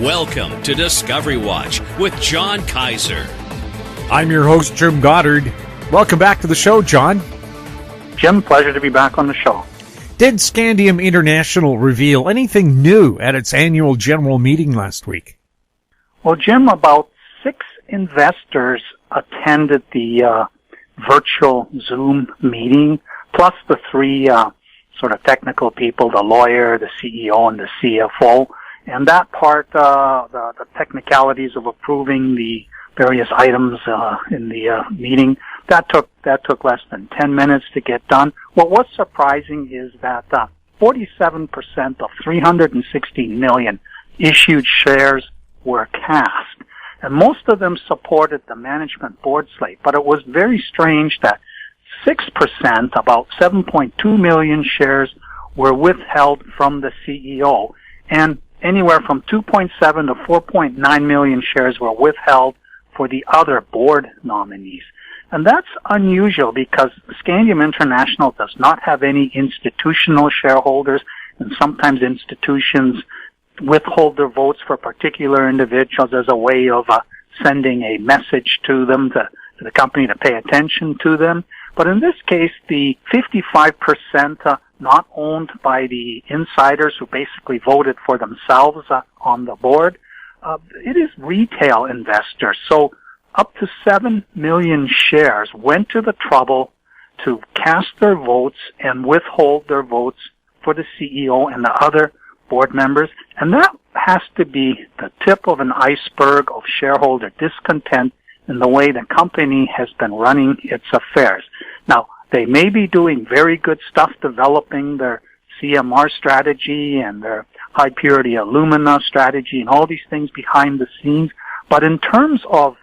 Welcome to Discovery Watch with John Kaiser. I'm your host, Jim Goddard. Welcome back to the show, John. Jim, pleasure to be back on the show. Did Scandium International reveal anything new at its annual general meeting last week? Well, Jim, about 6 investors attended the virtual Zoom meeting, plus the 3 sort of technical people, the lawyer, the CEO, and the CFO. And that part, the technicalities of approving the various items in the meeting, that took less than 10 minutes to get done. What was surprising is that 47% of 360 million issued shares were cast, and most of them supported the management board slate. But it was very strange that 6%, about 7.2 million shares, were withheld from the CEO, and anywhere from 2.7 to 4.9 million shares were withheld for the other board nominees. And that's unusual because Scandium International does not have any institutional shareholders, and sometimes institutions withhold their votes for particular individuals as a way of sending a message to them, to the company, to pay attention to them. But in this case, the 55% not owned by the insiders who basically voted for themselves on the board, it is retail investors. So up to 7 million shares went to the trouble to cast their votes and withhold their votes for the CEO and the other board members. And that has to be the tip of an iceberg of shareholder discontent in the way the company has been running its affairs. Now, they may be doing very good stuff developing their CMR strategy and their high purity alumina strategy and all these things behind the scenes. But in terms of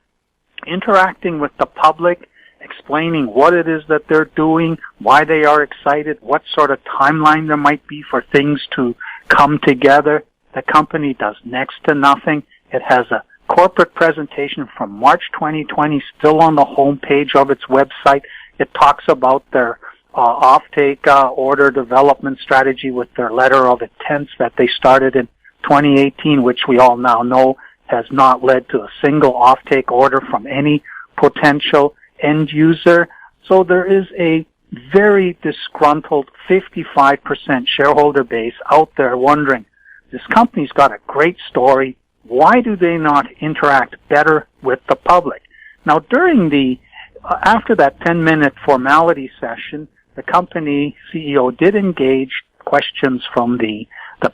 interacting with the public, explaining what it is that they're doing, why they are excited, what sort of timeline there might be for things to come together, the company does next to nothing. It has a corporate presentation from March 2020 still on the homepage of its website. It talks about their offtake order development strategy with their letter of intent that they started in 2018, which we all now know has not led to a single offtake order from any potential end user. So there is a very disgruntled 55% shareholder base out there wondering, this company's got a great story. Why do they not interact better with the public? Now, during after that 10-minute formality session, the company CEO did engage questions from the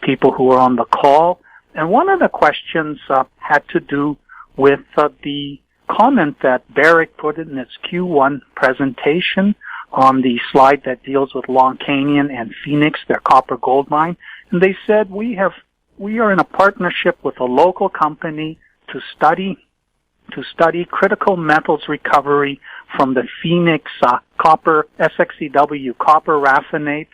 people who were on the call. And one of the questions had to do with the comment that Barrick put in its Q1 presentation on the slide that deals with Long Canyon and Phoenix, their copper gold mine. And they said, we are in a partnership with a local company to study critical metals recovery from the Phoenix copper SXEW copper raffinate,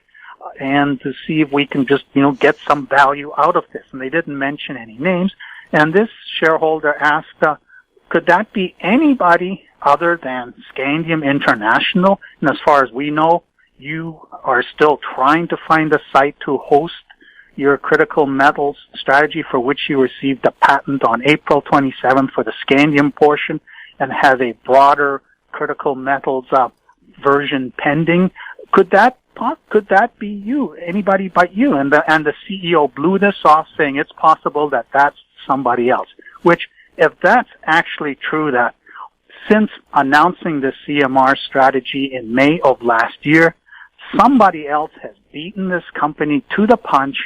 and to see if we can just, get some value out of this. And they didn't mention any names. And this shareholder asked, could that be anybody other than Scandium International? And as far as we know, you are still trying to find a site to host your critical metals strategy, for which you received a patent on April 27th for the Scandium portion, and have a broader critical metals version pending. Could that be you? Anybody but you? And the CEO blew this off, saying it's possible that that's somebody else. Which, if that's actually true, that since announcing the CMR strategy in May of last year, somebody else has beaten this company to the punch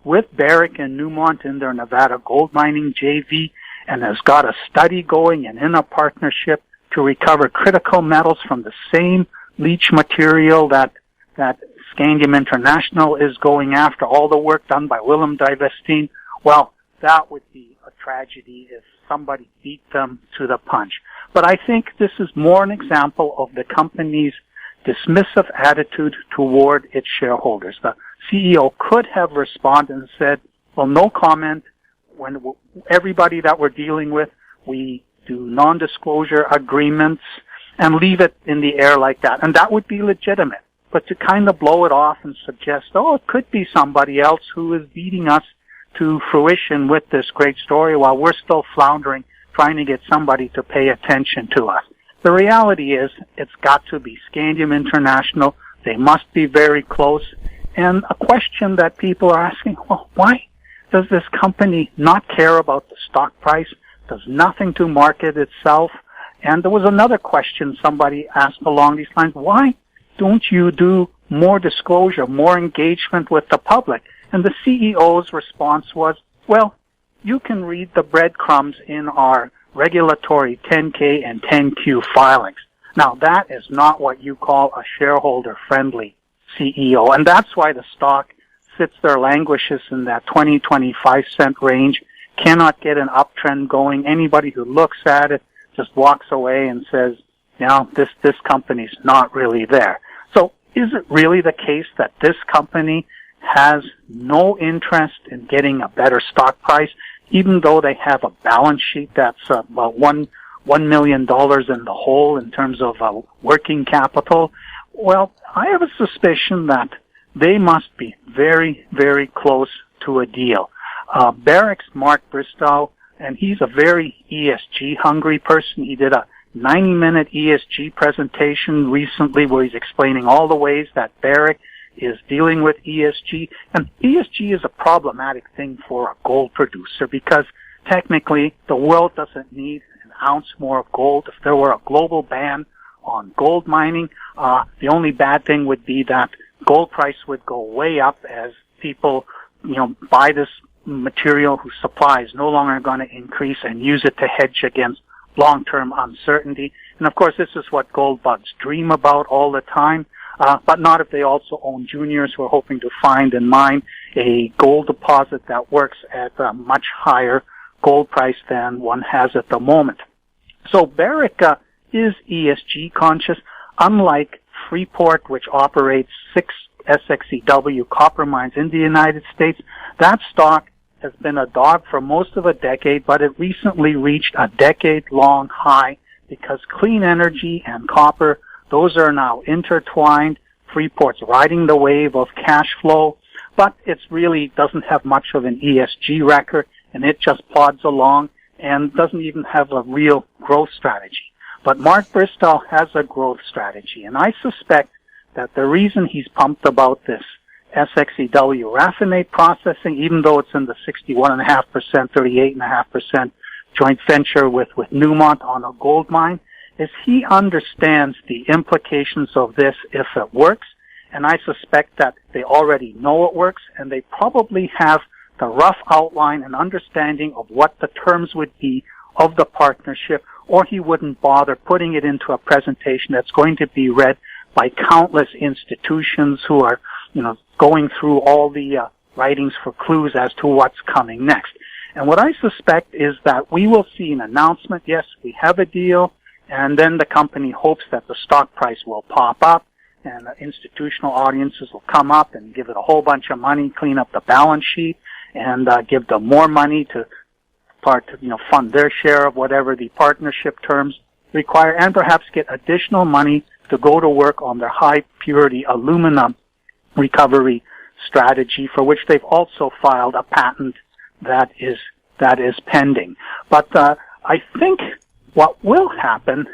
with Barrick and Newmont in their Nevada gold mining JV, and has got a study going and in a partnership to recover critical metals from the same leach material that Scandium International is going after, all the work done by Willem Divestine. Well, that would be a tragedy if somebody beat them to the punch. But I think this is more an example of the company's dismissive attitude toward its shareholders. The CEO could have responded and said, well, no comment. When everybody that we're dealing with, we do non-disclosure agreements, and leave it in the air like that. And that would be legitimate. But to kind of blow it off and suggest, it could be somebody else who is beating us to fruition with this great story while we're still floundering, trying to get somebody to pay attention to us. The reality is it's got to be Scandium International. They must be very close. And a question that people are asking, well, why does this company not care about the stock price? Does nothing to market itself? And there was another question somebody asked along these lines. Why don't you do more disclosure, more engagement with the public? And the CEO's response was, well, you can read the breadcrumbs in our regulatory 10K and 10Q filings. Now, that is not what you call a shareholder-friendly CEO, and that's why the stock sits there, languishes in that 20-25 cent range, cannot get an uptrend going. Anybody who looks at it just walks away and says, this company's not really there. So is it really the case that this company has no interest in getting a better stock price, even though they have a balance sheet that's about $1 million in the hole in terms of working capital? Well, I have a suspicion that they must be very, very close to a deal. Barrick's Mark Bristow, and he's a very ESG-hungry person. He did a 90-minute ESG presentation recently where he's explaining all the ways that Barrick is dealing with ESG. And ESG is a problematic thing for a gold producer because technically the world doesn't need an ounce more of gold. If there were a global ban on gold mining, the only bad thing would be that gold price would go way up as people, buy this material whose supply is no longer going to increase and use it to hedge against long-term uncertainty. And of course, this is what gold bugs dream about all the time, but not if they also own juniors who are hoping to find and mine a gold deposit that works at a much higher gold price than one has at the moment. So Barrick is ESG conscious, unlike Freeport, which operates 6 SXEW copper mines in the United States. That stock has been a dog for most of a decade, but it recently reached a decade-long high because clean energy and copper, those are now intertwined. Freeport's riding the wave of cash flow, but it really doesn't have much of an ESG record, and it just plods along and doesn't even have a real growth strategy. But Mark Bristow has a growth strategy, and I suspect that the reason he's pumped about this SXEW raffinate processing, even though it's in the 61.5%, 38.5% joint venture with Newmont on a gold mine, is he understands the implications of this if it works, and I suspect that they already know it works, and they probably have the rough outline and understanding of what the terms would be of the partnership, or he wouldn't bother putting it into a presentation that's going to be read by countless institutions who are, going through all the writings for clues as to what's coming next. And what I suspect is that we will see an announcement, yes, we have a deal, and then the company hopes that the stock price will pop up, and institutional audiences will come up and give it a whole bunch of money, clean up the balance sheet, and give them more money to fund their share of whatever the partnership terms require, and perhaps get additional money to go to work on their high purity aluminum recovery strategy, for which they've also filed a patent that is pending. But I think what will happen,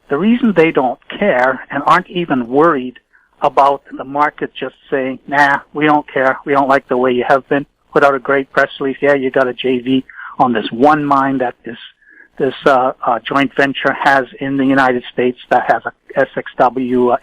the reason they don't care and aren't even worried about the market just saying, nah, we don't care, we don't like the way you have been, put out a great press release, yeah, you got a JV on this one mine that this joint venture has in the United States that has a SXEW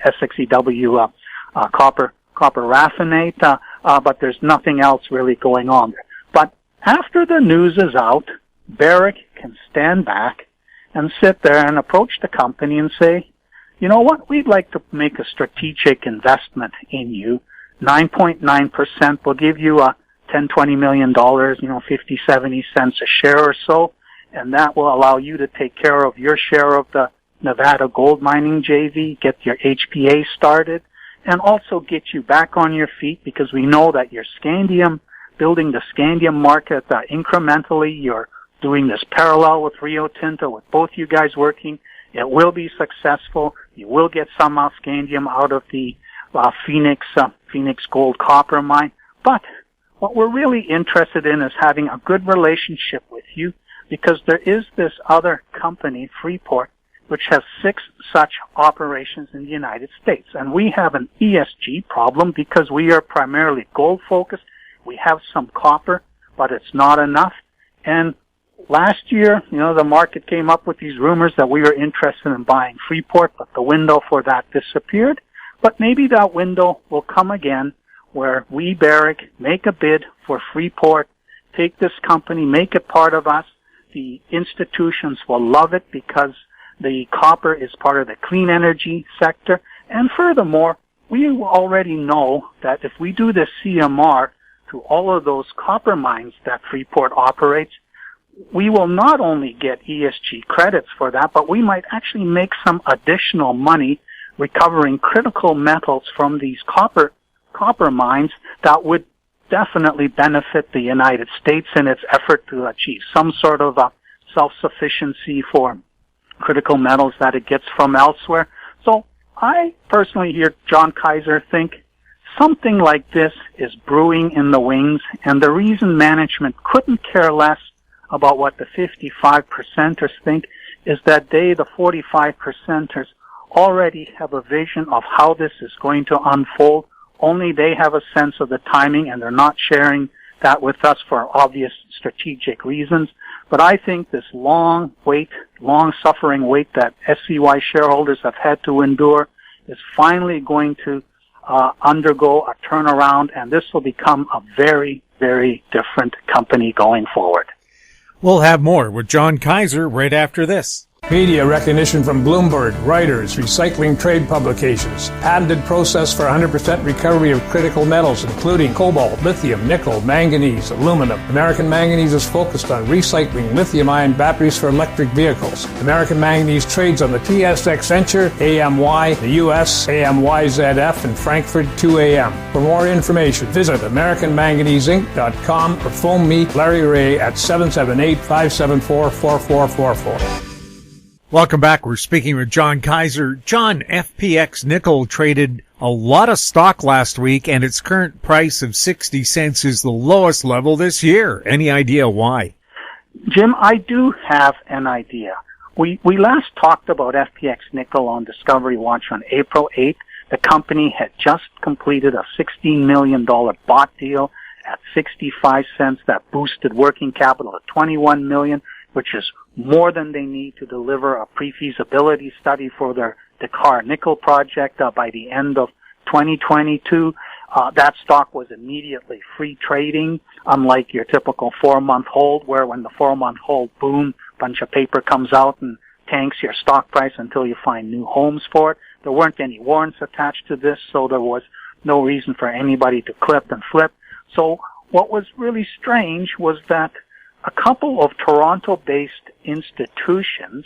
copper raffinate, but there's nothing else really going on there. But after the news is out, Barrick can stand back and sit there and approach the company and say, you know what, we'd like to make a strategic investment in you. 9.9% will give you a $10-20 million, 50-70 cents a share or so, and that will allow you to take care of your share of the Nevada gold mining JV, get your HPA started, and also get you back on your feet, because we know that your Scandium, building the Scandium market incrementally, you're doing this parallel with Rio Tinto, with both you guys working. It will be successful. You will get some Scandium out of the Phoenix Gold copper mine. But what we're really interested in is having a good relationship with you, because there is this other company, Freeport, which has 6 such operations in the United States. And we have an ESG problem because we are primarily gold focused. We have some copper, but it's not enough. And last year, the market came up with these rumors that we were interested in buying Freeport, but the window for that disappeared. But maybe that window will come again, where we, Barrick, make a bid for Freeport, take this company, make it part of us. The institutions will love it because the copper is part of the clean energy sector. And furthermore, we already know that if we do the CMR to all of those copper mines that Freeport operates, we will not only get ESG credits for that, but we might actually make some additional money recovering critical metals from these copper mines that would definitely benefit the United States in its effort to achieve some sort of a self-sufficiency for critical metals that it gets from elsewhere. So I personally hear John Kaiser think something like this is brewing in the wings, and the reason management couldn't care less about what the 55%ers think is that they, the 45%ers, already have a vision of how this is going to unfold. Only they have a sense of the timing, and they're not sharing that with us for obvious strategic reasons. But I think this long-suffering wait that SCY shareholders have had to endure is finally going to undergo a turnaround, and this will become a very, very different company going forward. We'll have more with John Kaiser right after this. Media recognition from Bloomberg, Reuters, recycling trade publications, patented process for 100% recovery of critical metals, including cobalt, lithium, nickel, manganese, aluminum. American Manganese is focused on recycling lithium-ion batteries for electric vehicles. American Manganese trades on the TSX Venture, AMY, the US, AMYZF, and Frankfurt 2AM. For more information, visit AmericanManganeseInc.com or phone me, Larry Ray, at 778-574-4444. Welcome back. We're speaking with John Kaiser. John, FPX Nickel traded a lot of stock last week, and its current price of 60 cents is the lowest level this year. Any idea why? Jim, I do have an idea. We last talked about FPX Nickel on Discovery Watch on April 8th. The company had just completed a $16 million bought deal at 65 cents that boosted working capital to $21 million, which is more than they need to deliver a pre-feasibility study for their Dakar nickel project by the end of 2022. That stock was immediately free trading, unlike your typical 4-month hold, where when the 4-month hold, boom, bunch of paper comes out and tanks your stock price until you find new homes for it. There weren't any warrants attached to this, so there was no reason for anybody to clip and flip. So what was really strange was that a couple of Toronto-based institutions,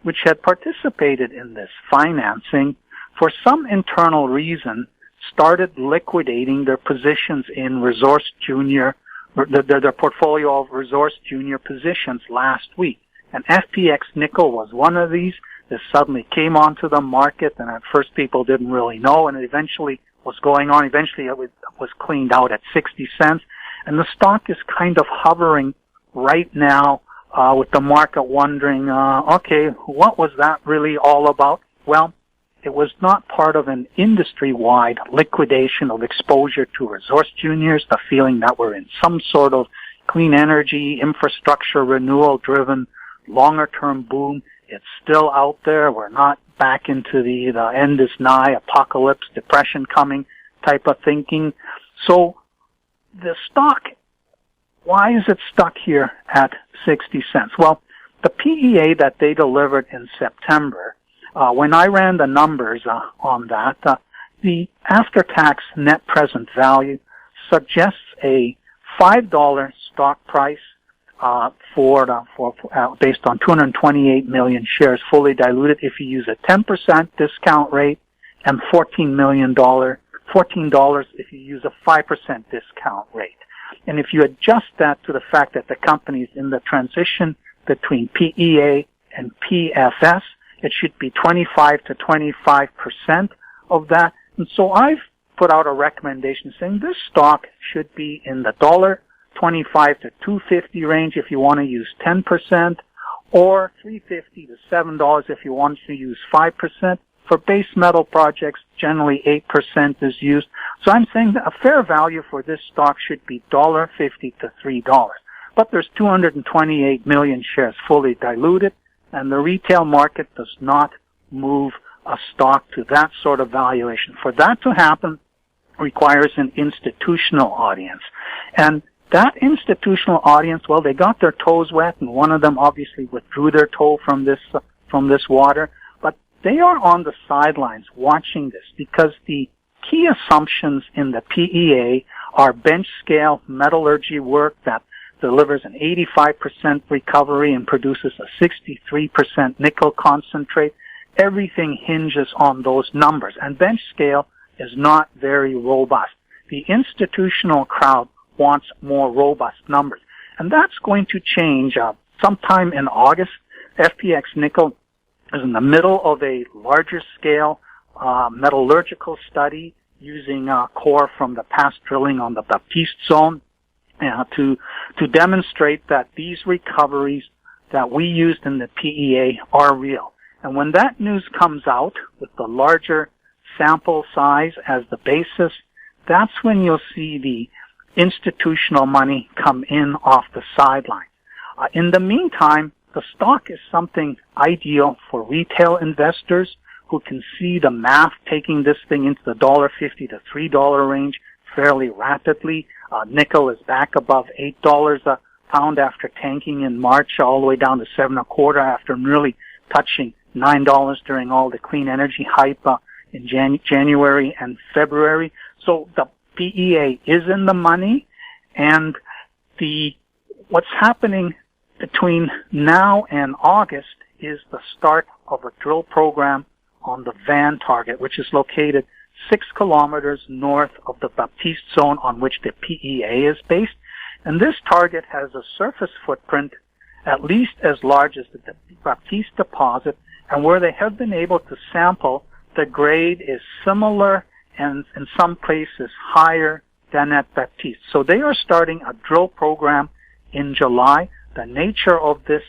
which had participated in this financing, for some internal reason, started liquidating their positions in Resource Junior, their portfolio of Resource Junior positions last week. And FPX Nickel was one of these. This suddenly came onto the market, and at first people didn't really know, and it eventually was going on. Eventually it was cleaned out at 60 cents, and the stock is kind of hovering right now, with the market wondering, okay, what was that really all about? Well, it was not part of an industry-wide liquidation of exposure to resource juniors, the feeling that we're in some sort of clean energy, infrastructure, renewal-driven, longer-term boom. It's still out there. We're not back into the end is nigh, apocalypse, depression coming type of thinking. So the stock, why is it stuck here at 60 cents? Well, the PEA that they delivered in September, when I ran the numbers on that, the after-tax net present value suggests a $5 stock price based on 228 million shares fully diluted if you use a 10% discount rate, and $14 if you use a 5% discount rate. And if you adjust that to the fact that the company is in the transition between PEA and PFS, it should be 25 to 25% of that. And so I've put out a recommendation saying this stock should be in the $1.25 to $2.50 range if you want to use 10%, or $3.50 to $7 if you want to use 5%. For base metal projects, generally 8% is used. So I'm saying that a fair value for this stock should be $1.50 to $3. But there's 228 million shares fully diluted, and the retail market does not move a stock to that sort of valuation. For that to happen requires an institutional audience. And that institutional audience, well, they got their toes wet, and one of them obviously withdrew their toe from this water. But they are on the sidelines watching this because the key assumptions in the PEA are bench scale metallurgy work that delivers an 85% recovery and produces a 63% nickel concentrate. Everything hinges on those numbers, and bench scale is not very robust. The institutional crowd wants more robust numbers, and that's going to change sometime in August. FPX Nickel is in the middle of a larger scale metallurgical study using core from the past drilling on the Baptiste zone to demonstrate that these recoveries that we used in the PEA are real. And when that news comes out with the larger sample size as the basis, that's when you'll see the institutional money come in off the sidelines. In the meantime, the stock is something ideal for retail investors who can see the math taking this thing into the $1.50 to $3 range fairly rapidly. Nickel is back above $8 a pound after tanking in March all the way down to $7.25 after nearly touching $9 during all the clean energy hype in January and February. So the PEA is in the money, and what's happening between now and August is the start of a drill program on the Van target, which is located 6 kilometers north of the Baptiste zone on which the PEA is based. And this target has a surface footprint at least as large as the Baptiste deposit, and where they have been able to sample, the grade is similar and in some places higher than at Baptiste. So they are starting a drill program in July. The nature of this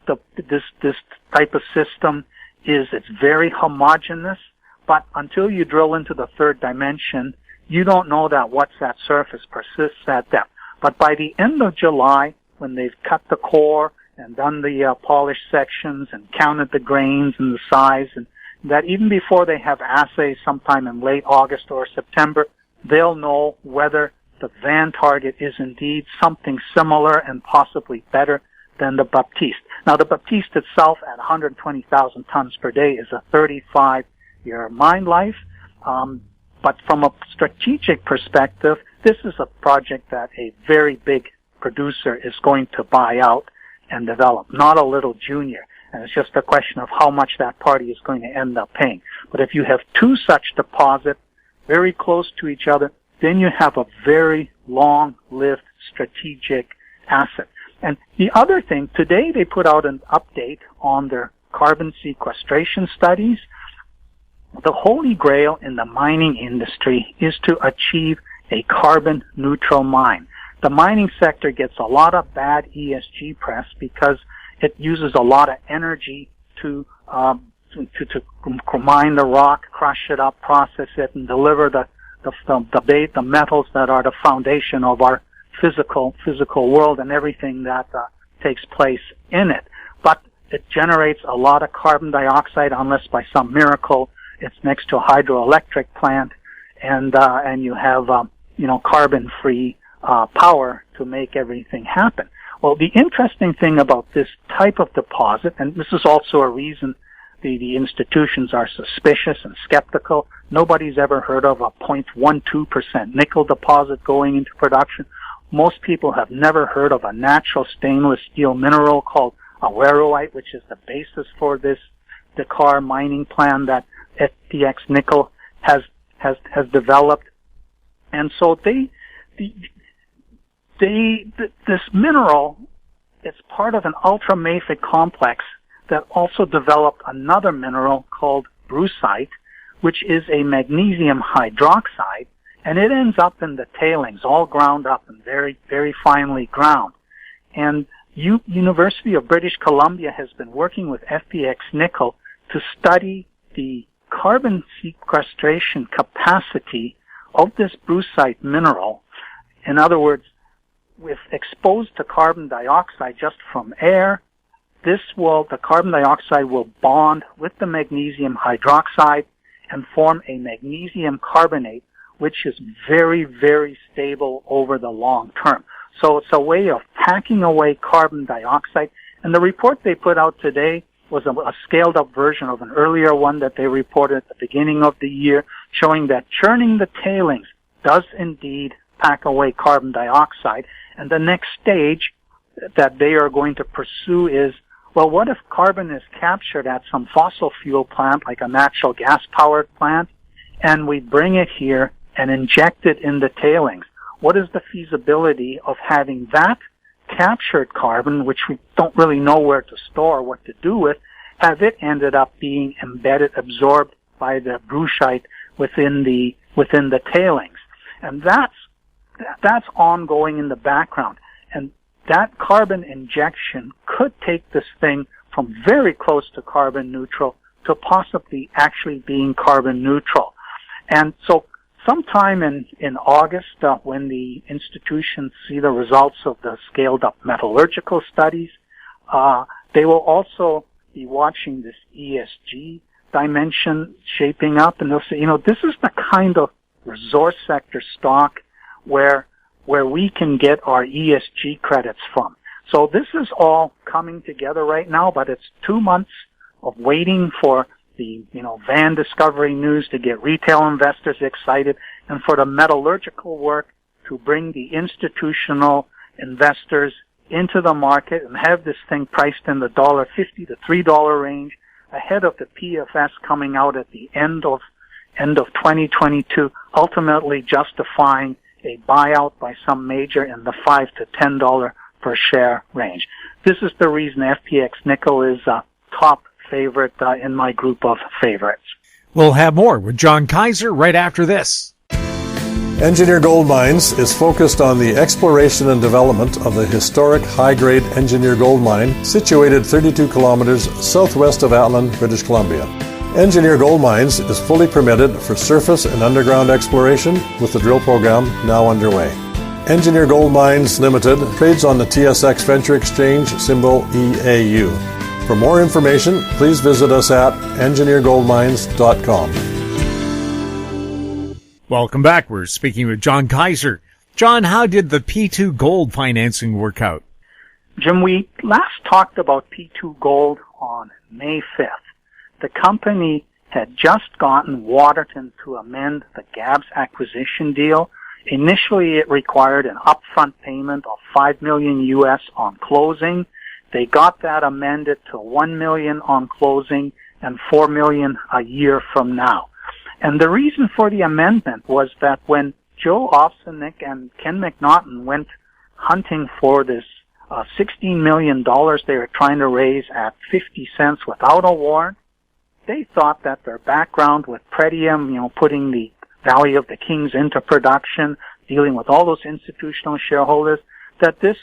type of system is it's very homogeneous, but until you drill into the third dimension, you don't know that what's at surface persists at depth. But by the end of July, when they've cut the core and done the polished sections and counted the grains and the size, and that even before they have assays sometime in late August or September, they'll know whether the Van target is indeed something similar and possibly better than the Baptiste. Now, the Baptiste itself at 120,000 tons per day is a 35-year mine life. But from a strategic perspective, this is a project that a very big producer is going to buy out and develop, not a little junior. And it's just a question of how much that party is going to end up paying. But if you have two such deposits very close to each other, then you have a very long-lived strategic asset. And the other thing, today they put out an update on their carbon sequestration studies. The holy grail in the mining industry is to achieve a carbon neutral mine. The mining sector gets a lot of bad ESG press because it uses a lot of energy to mine the rock, crush it up, process it, and deliver the metals that are the foundation of our physical world and everything that takes place in it. But it generates a lot of carbon dioxide unless by some miracle it's next to a hydroelectric plant, and you have carbon-free power to make everything happen. Well, the interesting thing about this type of deposit, and this is also a reason the institutions are suspicious and skeptical. Nobody's ever heard of a 0.12% nickel deposit going into production. Most people have never heard of a natural stainless steel mineral called awaroite, which is the basis for this Dakar mining plan that FPX Nickel has developed. And so this mineral is part of an ultramafic complex that also developed another mineral called brucite, which is a magnesium hydroxide and it ends up in the tailings, all ground up and very, very finely ground. And University of British Columbia has been working with FPX Nickel to study the carbon sequestration capacity of this brucite mineral. In other words, if exposed to carbon dioxide just from air, the carbon dioxide will bond with the magnesium hydroxide and form a magnesium carbonate, which is very, very stable over the long term. So it's a way of packing away carbon dioxide. And the report they put out today was a scaled up version of an earlier one that they reported at the beginning of the year, showing that churning the tailings does indeed pack away carbon dioxide. And the next stage that they are going to pursue is, well, what if carbon is captured at some fossil fuel plant, like a natural gas powered plant, and we bring it here and inject it in the tailings? What is the feasibility of having that captured carbon, which we don't really know where to store, what to do with, have it ended up being embedded, absorbed by the brucite within the tailings? And that's ongoing in the background. And that carbon injection could take this thing from very close to carbon neutral to possibly actually being carbon neutral. And so sometime in August, when the institutions see the results of the scaled-up metallurgical studies, they will also be watching this ESG dimension shaping up, and they'll say, this is the kind of resource sector stock where we can get our ESG credits from. So this is all coming together right now, but it's 2 months of waiting for the, van discovery news to get retail investors excited, and for the metallurgical work to bring the institutional investors into the market and have this thing priced in the $1.50 to $3 range ahead of the PFS coming out at the end of 2022, ultimately justifying a buyout by some major in the $5 to $10 per share range. This is the reason FPX Nickel is a top favorite in my group of favorites. We'll have more with John Kaiser right after this. Engineer Gold Mines is focused on the exploration and development of the historic high-grade Engineer Gold Mine situated 32 kilometers southwest of Atlan, British Columbia. Engineer Gold Mines is fully permitted for surface and underground exploration with the drill program now underway. Engineer Gold Mines Limited trades on the TSX Venture Exchange, symbol EAU. For more information, please visit us at engineergoldmines.com. Welcome back. We're speaking with John Kaiser. John, how did the P2 Gold financing work out? Jim, we last talked about P2 Gold on May 5th. The company had just gotten Waterton to amend the GABS acquisition deal. Initially, it required an upfront payment of $5 million US on closing. They got that amended to $1 million on closing and $4 million a year from now. And the reason for the amendment was that when Joe Ofsenik and Ken McNaughton went hunting for this $16 million they were trying to raise at 50 cents without a warrant, they thought that their background with Pretium, putting the Valley of the Kings into production, dealing with all those institutional shareholders, that this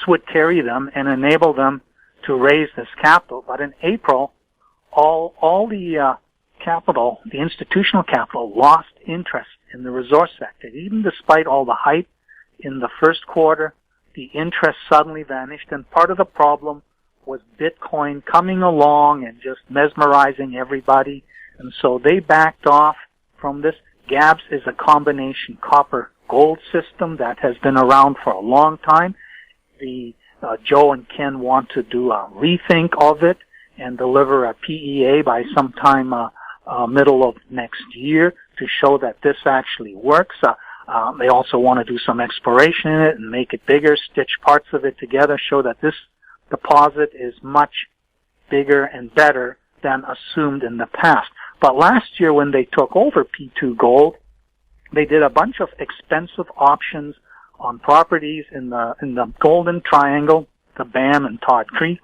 would carry them and enable them to raise this capital. But in April, all the capital, the institutional capital, lost interest in the resource sector. Even despite all the hype in the first quarter, the interest suddenly vanished, and part of the problem was Bitcoin coming along and just mesmerizing everybody, and so they backed off from this. GABS is a combination copper-gold system that has been around for a long time. Joe and Ken want to do a rethink of it and deliver a PEA by sometime middle of next year to show that this actually works. They also want to do some exploration in it and make it bigger, stitch parts of it together, show that this deposit is much bigger and better than assumed in the past. But last year when they took over P2 Gold, they did a bunch of expensive options on properties in the Golden Triangle, the BAM and Todd Creek,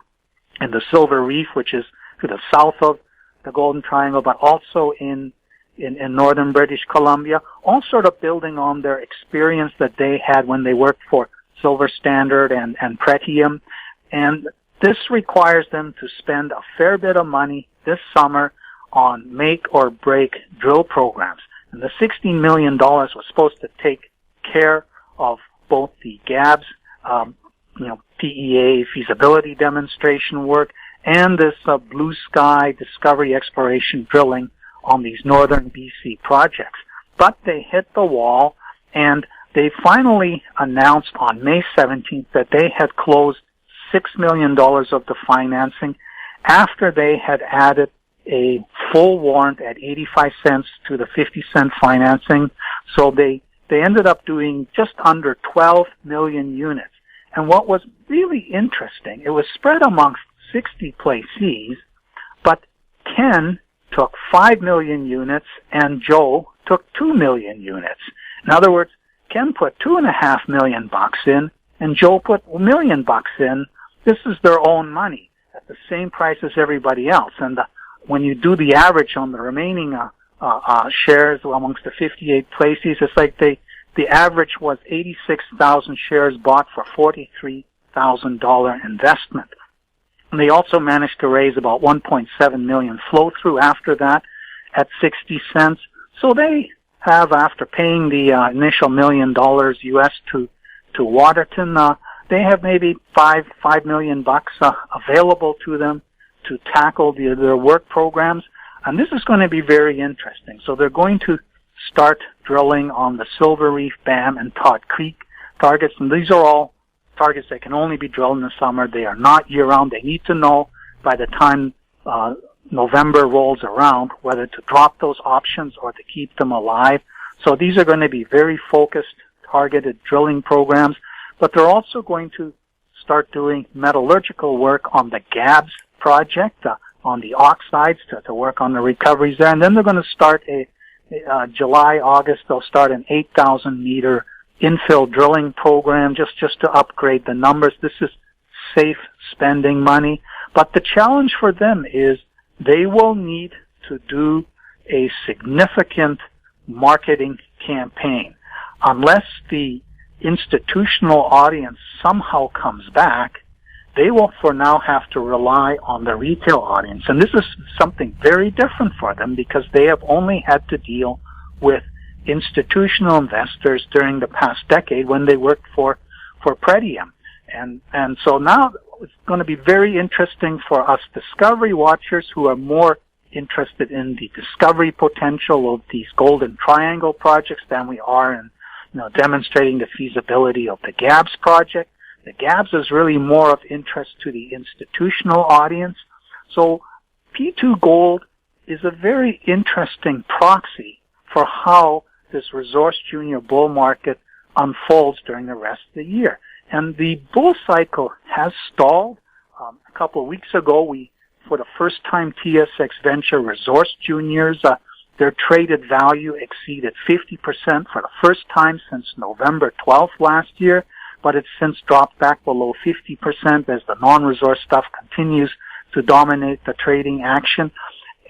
and the Silver Reef, which is to the south of the Golden Triangle, but also in in northern British Columbia, all sort of building on their experience that they had when they worked for Silver Standard and Pretium. And this requires them to spend a fair bit of money this summer on make-or-break drill programs. And the $16 million was supposed to take care of both the GABS, PEA feasibility demonstration work, and this blue sky discovery exploration drilling on these northern BC projects. But they hit the wall, and they finally announced on May 17th that they had closed $6 million of the financing after they had added a full warrant at 85 cents to the 50 cent financing. So they ended up doing just under 12 million units. And what was really interesting, it was spread amongst 60 placees, but Ken took 5 million units and Joe took 2 million units. In other words, Ken put $2.5 million in and Joe put $1 million in. This is their own money at the same price as everybody else. And when you do the average on the remaining shares amongst the 58 places, it's like the average was 86,000 shares bought for $43,000 investment. And they also managed to raise about 1.7 million flow through after that at 60 cents. So they have, after paying the initial $1 million US to Waterton, they have maybe $5 million available to them to tackle their work programs. And this is going to be very interesting. So they're going to start drilling on the Silver Reef, BAM, and Todd Creek targets. And these are all targets that can only be drilled in the summer. They are not year-round. They need to know by the time November rolls around whether to drop those options or to keep them alive. So these are going to be very focused, targeted drilling programs. But they're also going to start doing metallurgical work on the GABS project, on the oxides to work on the recoveries there. And then they're going to start July, August, they'll start an 8,000 meter infill drilling program just to upgrade the numbers. This is safe spending money. But the challenge for them is they will need to do a significant marketing campaign. Unless the institutional audience somehow comes back, they will for now have to rely on the retail audience. And this is something very different for them because they have only had to deal with institutional investors during the past decade when they worked for Pretium. And so now it's going to be very interesting for us discovery watchers who are more interested in the discovery potential of these Golden Triangle projects than we are in demonstrating the feasibility of the GABS project. The GABS is really more of interest to the institutional audience. So P2 Gold is a very interesting proxy for how this resource junior bull market unfolds during the rest of the year. And the bull cycle has stalled. A couple of weeks ago, for the first time, TSX Venture Resource Juniors, their traded value exceeded 50% for the first time since November 12th last year, but it's since dropped back below 50% as the non-resource stuff continues to dominate the trading action.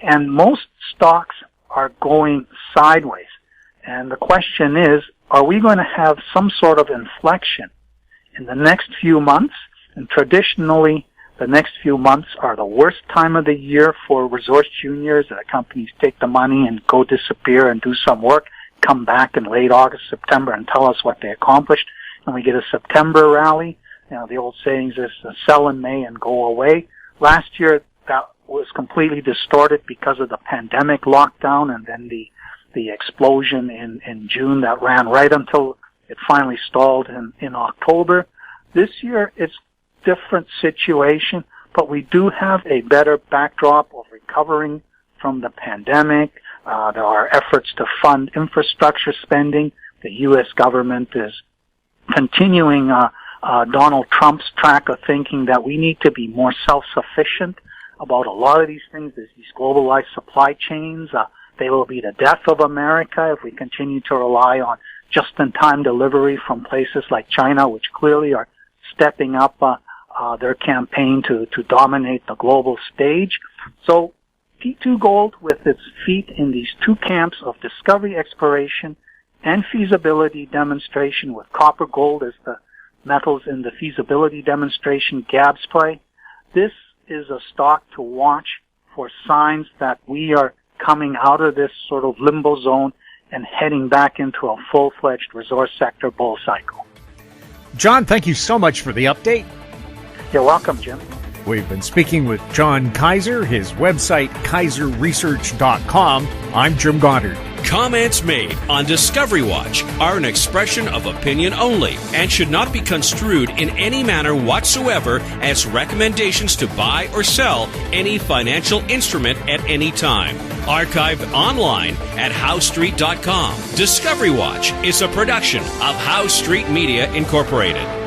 And most stocks are going sideways. And the question is, are we going to have some sort of inflection in the next few months? And traditionally, the next few months are the worst time of the year for resource juniors. The companies take the money and go disappear and do some work, come back in late August, September, and tell us what they accomplished. And we get a September rally. The old sayings is sell in May and go away. Last year, that was completely distorted because of the pandemic lockdown and then the explosion in June that ran right until it finally stalled in October. This year, it's different situation, but we do have a better backdrop of recovering from the pandemic. There are efforts to fund infrastructure spending. The U.S. government is continuing Donald Trump's track of thinking that we need to be more self-sufficient about a lot of these things. There's these globalized supply chains. They will be the death of America if we continue to rely on just-in-time delivery from places like China, which clearly are stepping up their campaign to dominate the global stage. So T2 Gold, with its feet in these two camps of discovery exploration and feasibility demonstration, with copper gold as the metals in the feasibility demonstration GABS play, this is a stock to watch for signs that we are coming out of this sort of limbo zone and heading back into a full-fledged resource sector bull cycle. John, thank you so much for the update. You're welcome, Jim. We've been speaking with John Kaiser, his website, kaiserresearch.com. I'm Jim Goddard. Comments made on Discovery Watch are an expression of opinion only and should not be construed in any manner whatsoever as recommendations to buy or sell any financial instrument at any time. Archived online at howstreet.com. Discovery Watch is a production of How Street Media Incorporated.